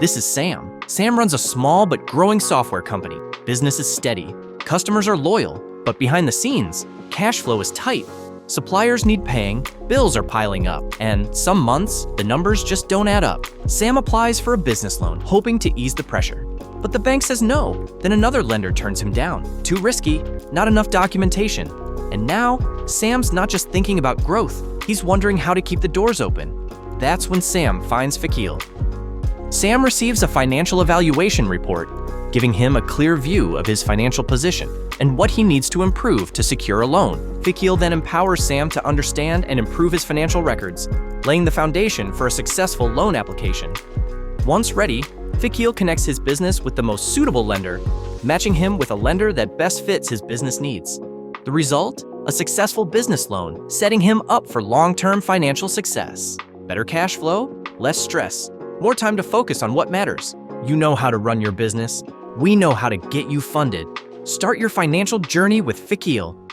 This is Sam. Sam runs a small but growing software company. Business is steady. Customers are loyal. But behind the scenes, cash flow is tight. Suppliers need paying, bills are piling up, and some months, the numbers just don't add up. Sam applies for a business loan, hoping to ease the pressure. But the bank says no. Then another lender turns him down. Too risky, not enough documentation. And now, Sam's not just thinking about growth, he's wondering how to keep the doors open. That's when Sam finds FiQir. Sam receives a financial evaluation report, giving him a clear view of his financial position and what he needs to improve to secure a loan. FiQir then empowers Sam to understand and improve his financial records, laying the foundation for a successful loan application. Once ready, FiQir connects his business with the most suitable lender, matching him with a lender that best fits his business needs. The result? A successful business loan, setting him up for long-term financial success. Better cash flow, less stress, more time to focus on what matters. You know how to run your business. We know how to get you funded. Start your financial journey with FiQir.